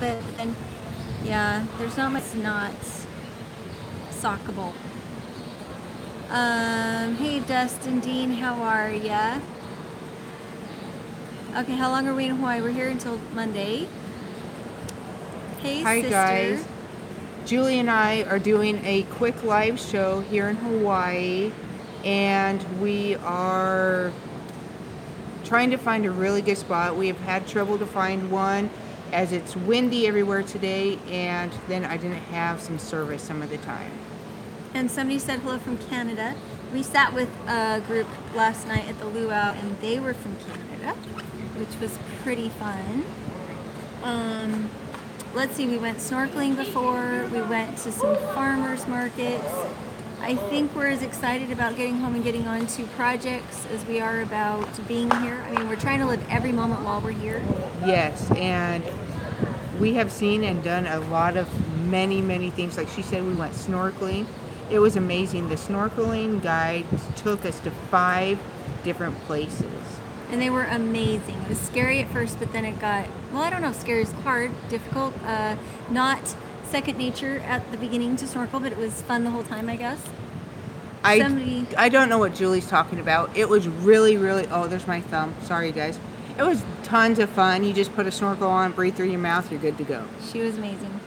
bit, but then, yeah, there's not much not sockable. Hey Dustin Dean, how are ya? Okay, how long are we in Hawaii? We're here until Monday. Hey, Hi sister. guys. Julie and I are doing a quick live show here in Hawaii, and we are trying to find a really good spot. We have had trouble to find one as it's windy everywhere today, and then I didn't have some service some of the time. And somebody said hello from Canada. We sat with a group last night at the luau, and they were from Canada, which was pretty fun. Let's see, we went snorkeling before, we went to some farmers markets. I think we're as excited about getting home and getting on to projects as we are about being here. I mean, we're trying to live every moment while we're here. Yes, and we have seen and done a lot of many things. Like she said, we went snorkeling. It was amazing. The snorkeling guide took us to 5 different places. And they were amazing. It was scary at first, but then it got, well, I don't know if scary is hard, difficult, not second nature at the beginning to snorkel, but it was fun the whole time, I guess. I don't know what Julie's talking about. It was really, oh, there's my thumb. Sorry, guys. It was tons of fun. You just put a snorkel on, breathe through your mouth, you're good to go. She was amazing.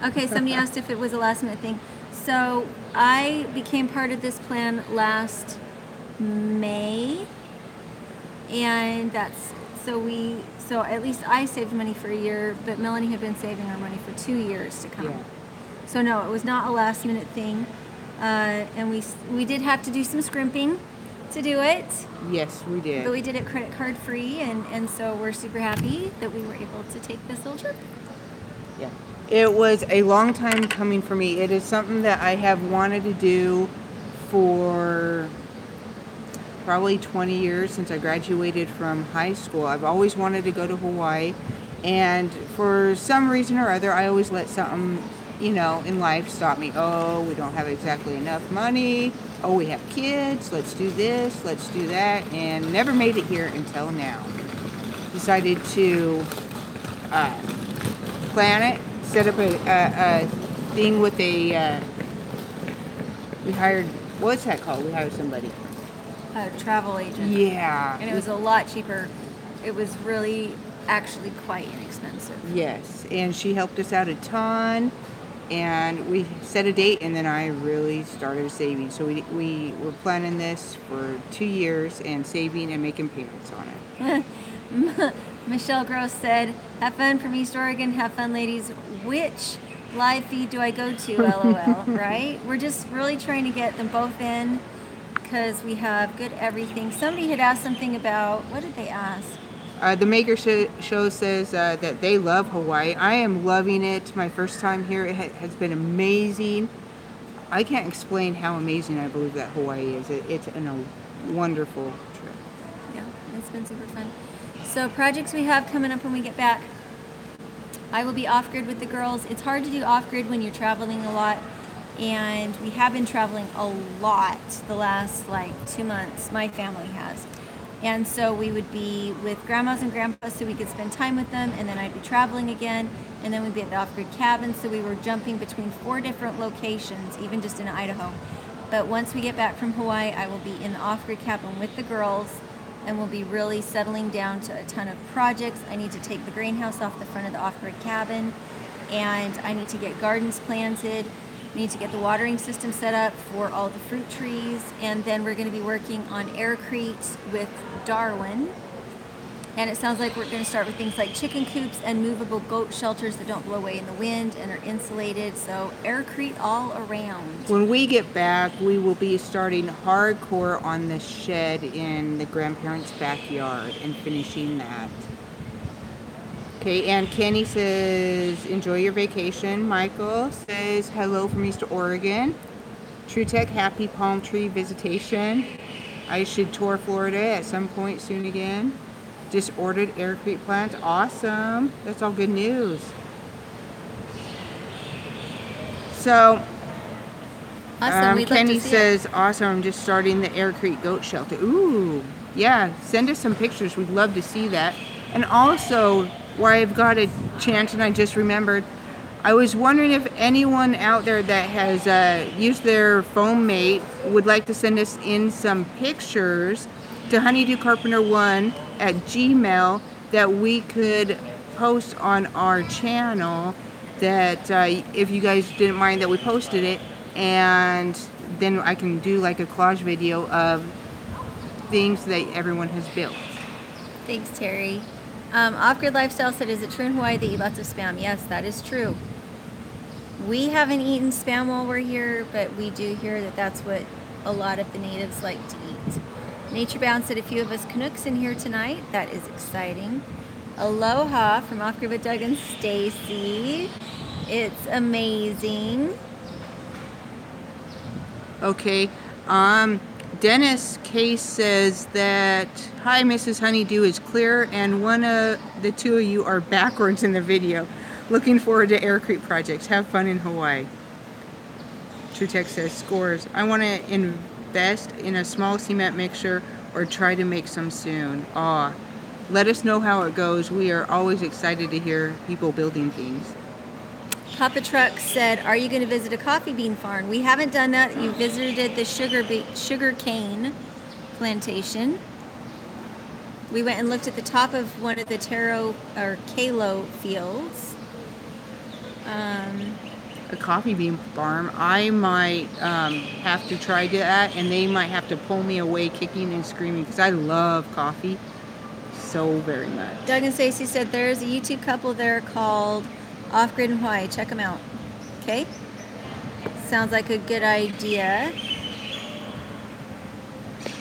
Okay, somebody asked if it was a last minute thing. So I became part of this plan last May. And so at least I saved money for a year, but Melanie had been saving her money for 2 years to come. Yeah. So no, it was not a last minute thing. And we did have to do some scrimping to do it. Yes, we did. But we did it credit card free, and so we're super happy that we were able to take this little trip. Yeah. It was a long time coming for me. It is something that I have wanted to do for probably 20 years since I graduated from high school. I've always wanted to go to Hawaii, and for some reason or other, I always let something, in life stop me. Oh, we don't have exactly enough money. Oh, we have kids. Let's do this. Let's do that. And never made it here until now. Decided to plan it, set up a thing with we hired, what's that called? We hired somebody. A travel agent. Yeah. And it was a lot cheaper. It was really actually quite inexpensive. Yes, and she helped us out a ton, and we set a date, and then I really started saving. So we were planning this for 2 years and saving and making payments on it. Michelle Gross said, have fun from East Oregon, have fun ladies. Which live feed do I go to, LOL, right? We're just really trying to get them both in because we have good everything. Somebody had asked something about, what did they ask? The Maker Show says that they love Hawaii. I am loving it. My first time here, it has been amazing. I can't explain how amazing I believe that Hawaii is. It's a wonderful trip. Yeah, it's been super fun. So projects we have coming up when we get back. I will be off-grid with the girls. It's hard to do off-grid when you're traveling a lot. And we have been traveling a lot the last 2 months. My family has. And so we would be with grandmas and grandpas so we could spend time with them, and then I'd be traveling again, and then we'd be at the off-grid cabin. So we were jumping between 4 different locations, even just in Idaho. But once we get back from Hawaii, I will be in the off-grid cabin with the girls, and we'll be really settling down to a ton of projects. I need to take the greenhouse off the front of the off-grid cabin, and I need to get gardens planted. We need to get the watering system set up for all the fruit trees, and then we're going to be working on aircrete with Darwin. And it sounds like we're going to start with things like chicken coops and movable goat shelters that don't blow away in the wind and are insulated. So aircrete all around. When we get back, we will be starting hardcore on the shed in the grandparents' backyard and finishing that. Okay, and Kenny says, enjoy your vacation. Michael says, hello from East Oregon. True Tech, happy palm tree visitation. I should tour Florida at some point soon again. Just ordered aircrete plants. Awesome. That's all good news. So, awesome. Kenny says, awesome, I'm just starting the aircrete goat shelter. Ooh, yeah, send us some pictures. We'd love to see that. And also, while I've got a chance and I just remembered, I was wondering if anyone out there that has used their foam mate would like to send us in some pictures to honeydewcarpenter1 at Gmail that we could post on our channel, that if you guys didn't mind that we posted it, and then I can do like a collage video of things that everyone has built. Thanks, Terry. Off-Grid Lifestyle said, is it true in Hawaii they eat lots of spam? Yes, that is true. We haven't eaten spam while we're here, but we do hear that that's what a lot of the natives like to eat. Nature Bound said, a few of us Canucks in here tonight. That is exciting. Aloha from Off-Grid with Doug and Stacy. It's amazing. Okay. Dennis Case says that, hi, Mrs. Honeydew is clear, and one of the two of you are backwards in the video. Looking forward to Air Creek projects. Have fun in Hawaii. True Text says, scores. I want to invest in a small cement mixer or try to make some soon. Aw. Let us know how it goes. We are always excited to hear people building things. Papa Truck said, are you going to visit a coffee bean farm? We haven't done that. You visited the sugar cane plantation. We went and looked at the top of one of the taro or kalo fields. A coffee bean farm. I might have to try that, and they might have to pull me away kicking and screaming, because I love coffee so very much. Doug and Stacy said there's a YouTube couple there called Off Grid in Hawaii. Check them out. Okay? Sounds like a good idea.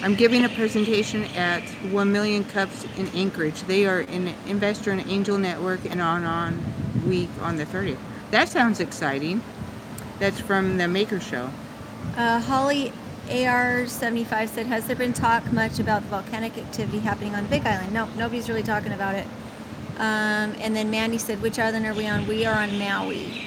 I'm giving a presentation at 1 Million Cups in Anchorage. They are an investor in Angel Network and on week on the 30th. That sounds exciting. That's from the Maker Show. Holly AR75 said, has there been talk much about the volcanic activity happening on the Big Island? No, nobody's really talking about it. And then Mandy said, which island are we on? We are on Maui.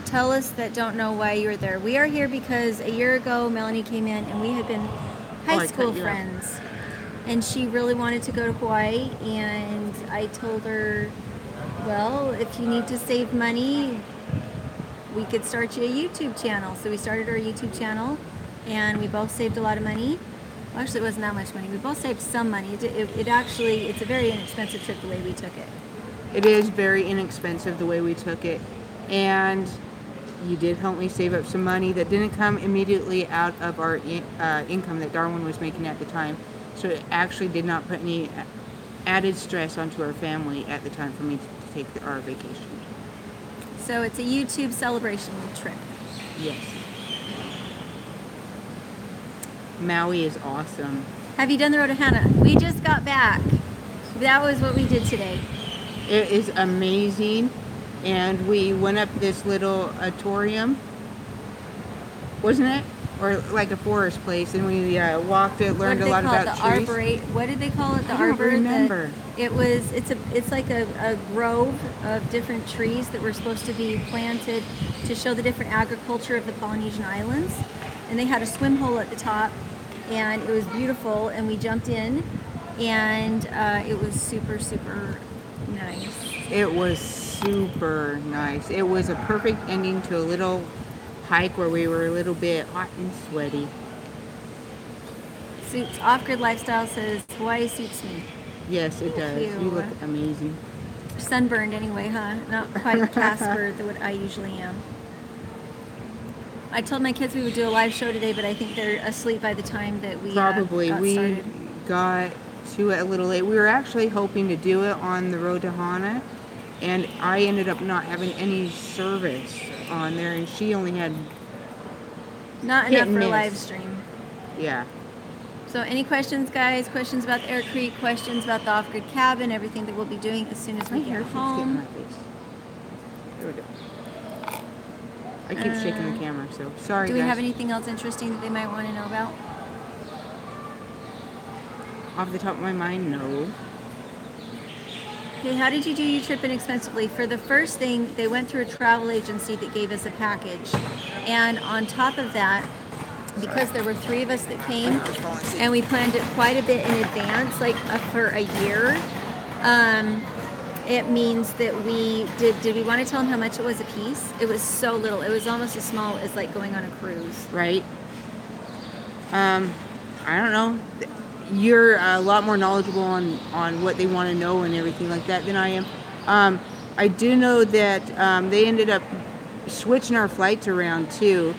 Tell us that don't know why you're there. We are here because a year ago Melanie came in and we had been high school friends. And she really wanted to go to Hawaii, and I told her, well, if you need to save money, we could start you a YouTube channel. So we started our YouTube channel, and we both saved a lot of money. Well, actually, it wasn't that much money. We both saved some money. It's a very inexpensive trip the way we took it. It is very inexpensive the way we took it. And you did help me save up some money that didn't come immediately out of our income that Darwin was making at the time. So it actually did not put any added stress onto our family at the time for me to take our vacation. So it's a YouTube celebration trip. Yes. Maui is awesome. Have you done the road to Hana? We just got back. That was what we did today. It is amazing. And we went up this little auditorium, wasn't it? Or like a forest place, and we walked it, learned a lot about trees. What did they call it? The I don't arbor? remember. It's like a grove of different trees that were supposed to be planted to show the different agriculture of the Polynesian islands. And they had a swim hole at the top, and it was beautiful, and we jumped in, and it was super, super nice. It was super nice. It was a perfect ending to a little hike where we were a little bit hot and sweaty. Suits Off-Grid Lifestyle says, Hawaii suits me. Yes, it does. You look amazing. Sunburned anyway, huh? Not quite Casper what I usually am. I told my kids we would do a live show today, but I think they're asleep by the time that we got started. We got to it a little late. We were actually hoping to do it on the road to Hana, and I ended up not having any service on there, and she only had not enough for a live stream. Yeah. So any questions, guys? Questions about the Air Creek, questions about the off-grid cabin, everything that we'll be doing as soon as we get home. There we go. I keep shaking the camera, so sorry. Do we have anything else interesting that they might want to know about? Off the top of my mind, no. Okay, how did you do your trip inexpensively? For the first thing, they went through a travel agency that gave us a package. And on top of that, because there were 3 of us that came, and we planned it quite a bit in advance, like for a year. It means that we did we want to tell them how much it was a piece? It was so little. It was almost as small as like going on a cruise. Right. I don't know. You're a lot more knowledgeable on what they want to know and everything like that than I am. I do know that they ended up switching our flights around too,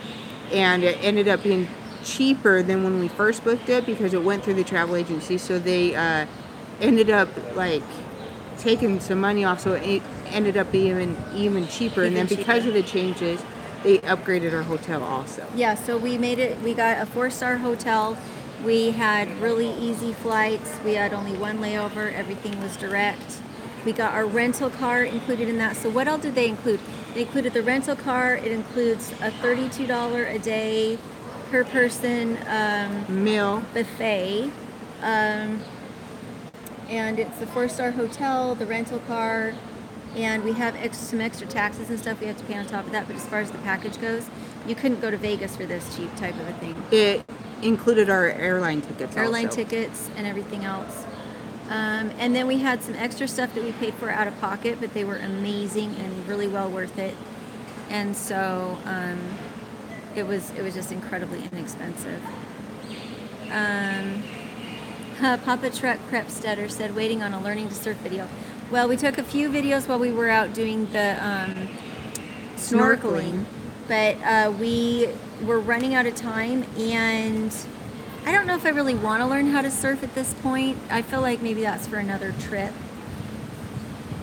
and it ended up being cheaper than when we first booked it because it went through the travel agency. So they ended up like taking some money off, so it ended up being even cheaper. And then because of the changes, they upgraded our hotel also. Yeah, so we made it. We got a 4-star hotel. We had really easy flights. We had only 1 layover. Everything was direct. We got our rental car included in that. So what else did they include? They included the rental car. It includes a $32 a day per person meal buffet. And it's the 4-star hotel, the rental car, and we have some extra taxes and stuff we have to pay on top of that. But as far as the package goes, you couldn't go to Vegas for this cheap type of a thing. It included our airline tickets. Airline tickets and everything else. And then we had some extra stuff that we paid for out of pocket, but they were amazing and really well worth it. And so it was just incredibly inexpensive. Papa Truck Prepstetter said, waiting on a learning to surf video. Well, we took a few videos while we were out doing the snorkeling, but we were running out of time, and I don't know if I really want to learn how to surf at this point. I feel like maybe that's for another trip.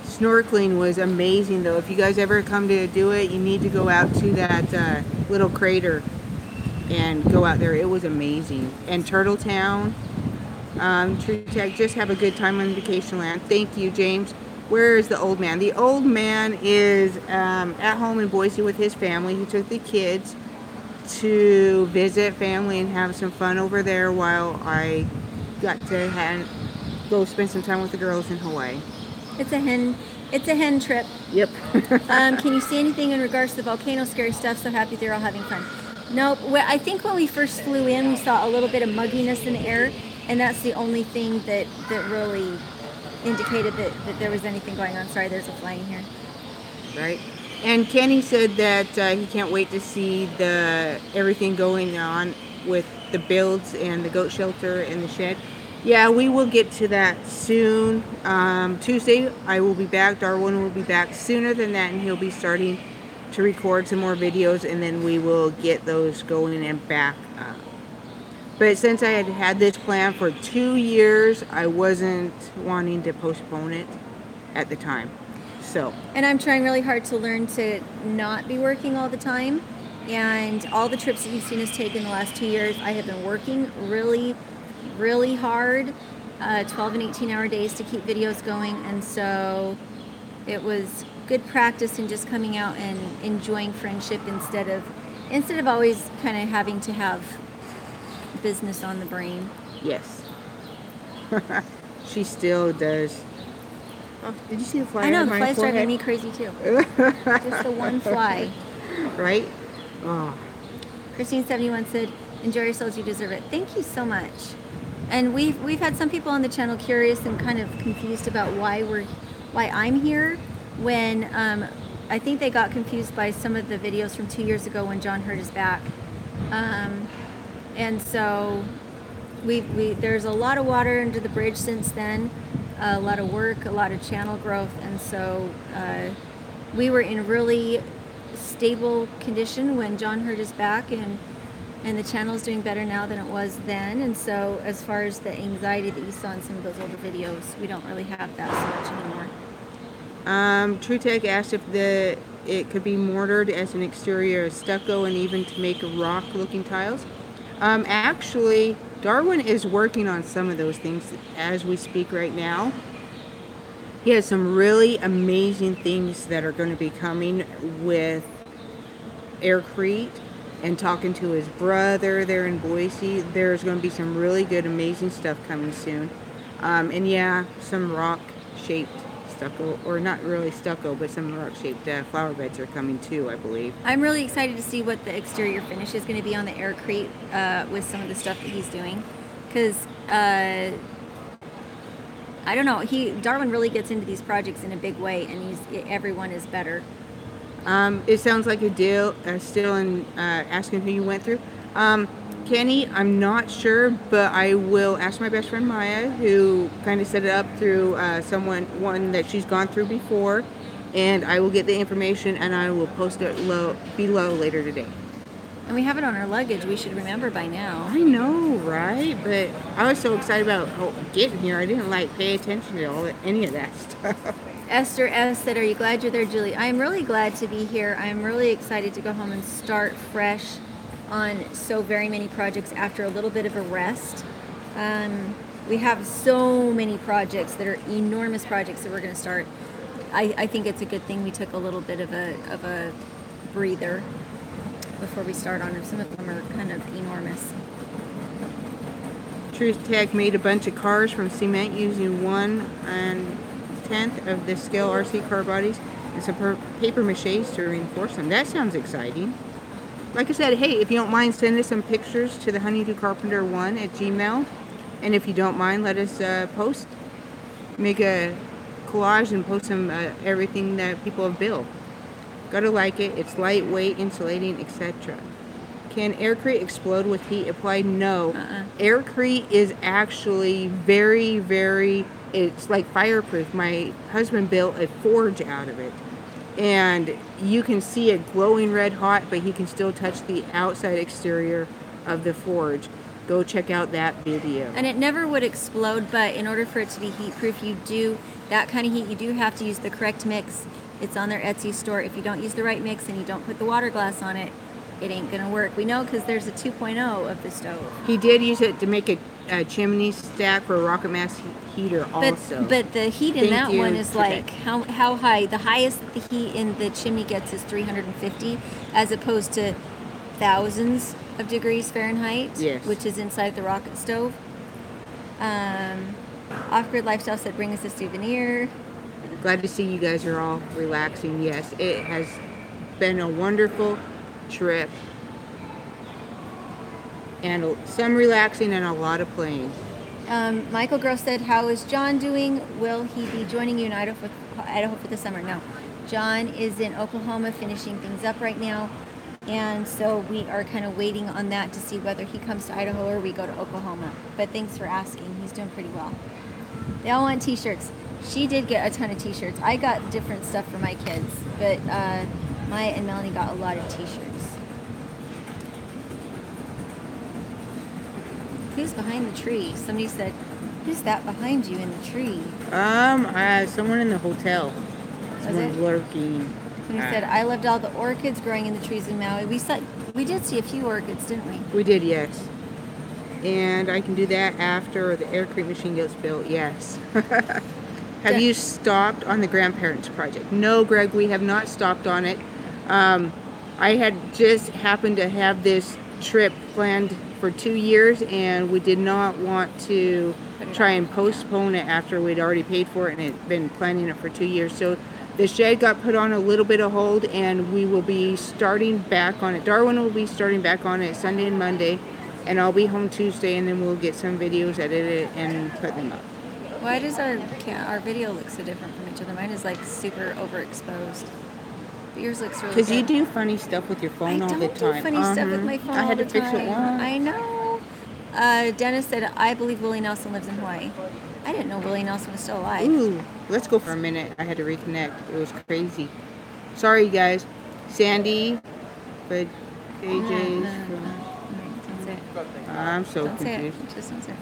Snorkeling was amazing, though. If you guys ever come to do it, you need to go out to that little crater and go out there. It was amazing. And Turtle Town. True Tech, just have a good time on vacation land. Thank you, James. Where is the old man? The old man is at home in Boise with his family. He took the kids to visit family and have some fun over there while I got to go spend some time with the girls in Hawaii. It's a hen trip. Yep. Can you see anything in regards to the volcano? Scary stuff. So happy they're all having fun. Nope. Well, I think when we first flew in, we saw a little bit of mugginess in the air. And that's the only thing that really indicated that there was anything going on. Sorry, there's a fly in here. Right. And Kenny said that he can't wait to see everything going on with the builds and the goat shelter and the shed. Yeah, we will get to that soon. Tuesday, I will be back. Darwin will be back sooner than that, and he'll be starting to record some more videos, and then we will get those going and back up. But since I had this plan for 2 years, I wasn't wanting to postpone it at the time. So. And I'm trying really hard to learn to not be working all the time. And all the trips that you've seen us take in the last 2 years, I have been working really, really hard, 12 and 18-hour days to keep videos going. And so it was good practice in just coming out and enjoying friendship instead of always kind of having to have business on the brain. Yes. She still does. Oh, did you see the fly? I know, the fly's driving me crazy too. Just the one fly. Right? Oh. Christine71 said, enjoy yourselves, you deserve it. Thank you so much. And we've had some people on the channel curious and kind of confused about why I'm here, when I think they got confused by some of the videos from 2 years ago when John hurt his back. And so there's a lot of water under the bridge since then, a lot of work, a lot of channel growth, and so we were in really stable condition when John hurt his back, and the channel is doing better now than it was then. And so as far as the anxiety that you saw in some of those older videos, we don't really have that so much anymore. True Tech asked if it could be mortared as an exterior stucco and even to make rock looking tiles. Actually, Darwin is working on some of those things as we speak right now. He has some really amazing things that are going to be coming with Aircrete, and talking to his brother there in Boise. There's going to be some really good, amazing stuff coming soon. And yeah, some rock-shaped stucco, or not really stucco, but some rock-shaped flower beds are coming too, I believe. I'm really excited to see what the exterior finish is going to be on the aircrete with some of the stuff that he's doing, because I don't know, Darwin really gets into these projects in a big way, and everyone is better. It sounds like a deal. Still in asking who you went through. Kenny, I'm not sure, but I will ask my best friend Maya, who kind of set it up through one that she's gone through before, and I will get the information and I will post it below later today. And we have it on our luggage. We should remember by now. I know, right? But I was so excited about getting here. I didn't pay attention to any of that stuff. Esther S. said, "Are you glad you're there, Julie?" I'm really glad to be here. I'm really excited to go home and start fresh on so very many projects after a little bit of a rest. We have so many projects that are enormous projects that we're going to start. I think it's a good thing we took a little bit of a breather before we start on them. Some of them are kind of enormous. Truth Tech made a bunch of cars from cement using 1/10 of the scale RC car bodies and some paper mache to reinforce them. That sounds exciting. Like I said, hey, if you don't mind, send us some pictures to the Do Carpenter 1 at Gmail. And if you don't mind, let us make a collage and post some everything that people have built. Gotta like it. It's lightweight, insulating, etc. Can aircrete explode with heat applied? No. Aircrete is actually very, very, it's like fireproof. My husband built a forge out of it. And you can see it glowing red hot, but he can still touch the outside exterior of the forge. Go check out that video. And it never would explode, but in order for it to be heat proof, that kind of heat, you do have to use the correct mix. It's on their Etsy store. If you don't use the right mix and you don't put the water glass on it, it ain't gonna work. We know because there's a 2.0 of the stove. He did use it to make a chimney stack for a rocket mass heater also. But the heat in that one is like, how high? The highest the heat in the chimney gets is 350, as opposed to thousands of degrees Fahrenheit, yes, which is inside the rocket stove. Off-grid Lifestyle said, bring us a souvenir. Glad to see you guys are all relaxing. Yes, it has been a wonderful trip. And some relaxing and a lot of playing. Michael Gross said, how is John doing? Will he be joining you in Idaho for the summer? No. John is in Oklahoma finishing things up right now. And so we are kind of waiting on that to see whether he comes to Idaho or we go to Oklahoma. But thanks for asking. He's doing pretty well. They all want t-shirts. She did get a ton of t-shirts. I got different stuff for my kids. But Maya and Melanie got a lot of t-shirts. Who's behind the tree? Somebody said, who's that behind you in the tree? Someone in the hotel. Someone lurking. Somebody said, I loved all the orchids growing in the trees in Maui. We did see a few orchids, didn't we? We did, yes. And I can do that after the aircrete machine gets built, yes. Have you stopped on the grandparents project? No, Greg, we have not stopped on it. I had just happened to have this trip planned for 2 years, and we did not want to try and postpone it after we'd already paid for it and had been planning it for 2 years. So the shed got put on a little bit of hold, and we will be starting back on it. Darwin will be starting back on it Sunday and Monday, and I'll be home Tuesday, and then we'll get some videos edited and put them up. Why does our video look so different from each other? Mine is like super overexposed. But yours looks really good. Because you do funny stuff with your phone all the time. I don't do funny stuff with my phone all the time. I had to fix it once. I know. Dennis said, I believe Willie Nelson lives in Hawaii. I didn't know Willie Nelson was still alive. Ooh, let's go for a minute. I had to reconnect. It was crazy. Sorry, guys. Sandy, but AJ's. Don't say it. I'm so Don't confused. Say it. Just don't say it.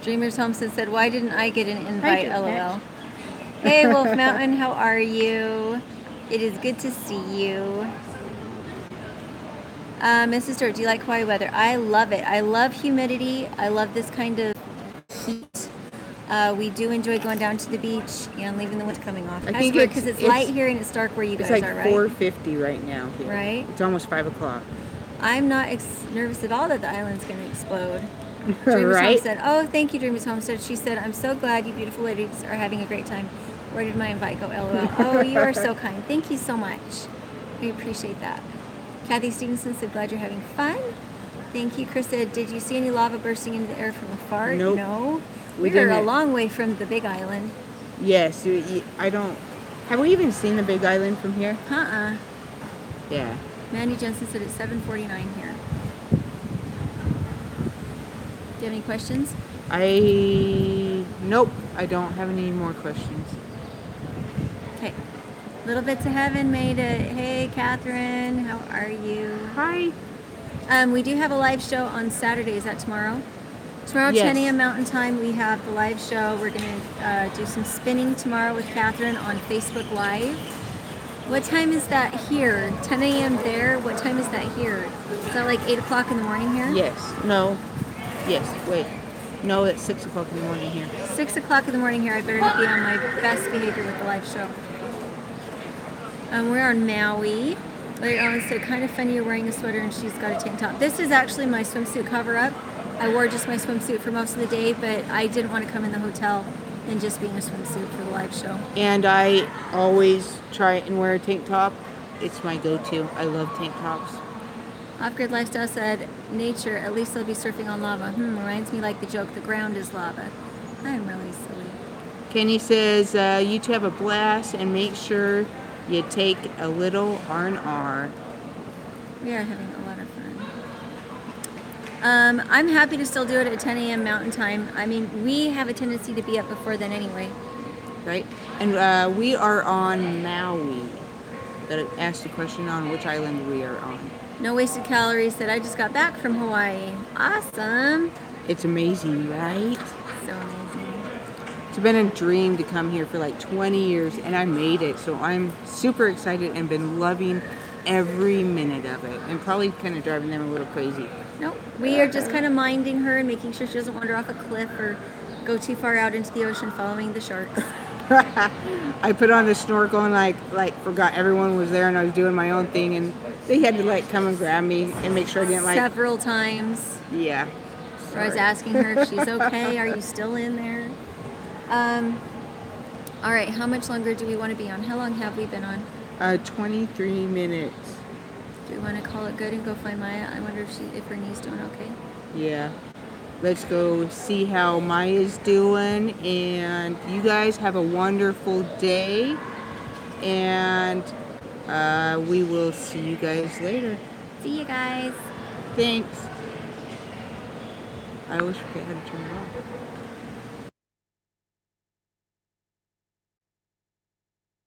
Dreamers Homestead said, why didn't I get an invite, LOL? Hey, Wolf Mountain, how are you? It is good to see you. Mrs. Stewart, do you like Hawaii weather? I love it. I love humidity. I love this kind of heat. We do enjoy going down to the beach and leaving the wind coming off. I think because it's light here and it's dark where you guys are, right? It's like 4:50 right now here. Right? It's almost 5 o'clock. I'm not nervous at all that the island's going to explode. Dreamers Right? Homestead. Oh, thank you, Dreamers Homestead. She said, I'm so glad you beautiful ladies are having a great time. Where did my invite go? LOL. Oh, you are so kind. Thank you so much. We appreciate that. Kathy Stevenson said, glad you're having fun. Thank you. Chris said, did you see any lava bursting into the air from afar? Nope. No. We We're a didn't. long way from the Big Island. Yes, I don't. Have we even seen the Big Island from here? Uh-uh. Yeah. Mandy Jensen said it's 7:49 here. Do you have any questions? Nope. I don't have any more questions. Okay. Little Bits of Heaven made it. Hey, Catherine. How are you? Hi. We do have a live show on Saturday. Is that tomorrow? Tomorrow, Yes. 10 a.m. Mountain Time, we have the live show. We're going to do some spinning tomorrow with Catherine on Facebook Live. What time is that here? 10 a.m. there? What time is that here? Is that like 8 o'clock in the morning here? Yes. No. Yes. Wait. No, it's 6 o'clock in the morning here. 6 o'clock in the morning here. I better be on my best behavior with the live show. We're on Maui. Larry Ellen said, kind of funny you're wearing a sweater and she's got a tank top. This is actually my swimsuit cover-up. I wore just my swimsuit for most of the day, but I didn't want to come in the hotel and just be in a swimsuit for the live show. And I always try and wear a tank top. It's my go-to. I love tank tops. Off-Grid Lifestyle said, nature, at least they'll be surfing on lava. Reminds me like the joke, the ground is lava. I'm really silly. Kenny says, you two have a blast and make sure you take a little R&R. We are having a lot of fun. I'm happy to still do it at 10 a.m. Mountain Time. I mean, we have a tendency to be up before then anyway. Right? And we are on Maui. That asked a question on which island we are on. No Wasted Calories said, I just got back from Hawaii. Awesome. It's amazing, right? So amazing. It's been a dream to come here for like 20 years, and I made it. So I'm super excited and been loving every minute of it, and probably kind of driving them a little crazy. Nope. We are just kind of minding her and making sure she doesn't wander off a cliff or go too far out into the ocean following the sharks. I put on the snorkel and like forgot everyone was there, and I was doing my own thing, and they had to like come and grab me and make sure I didn't like. Several times. Yeah. Where I was asking her if she's okay. Are you still in there? All right. How much longer do we want to be on? How long have we been on? 23 minutes. Do we want to call it good and go find Maya? I wonder if her knee's doing okay. Yeah. Let's go see how Maya's doing, and you guys have a wonderful day, and we will see you guys later. See you guys. Thanks. I always forget how to turn it off.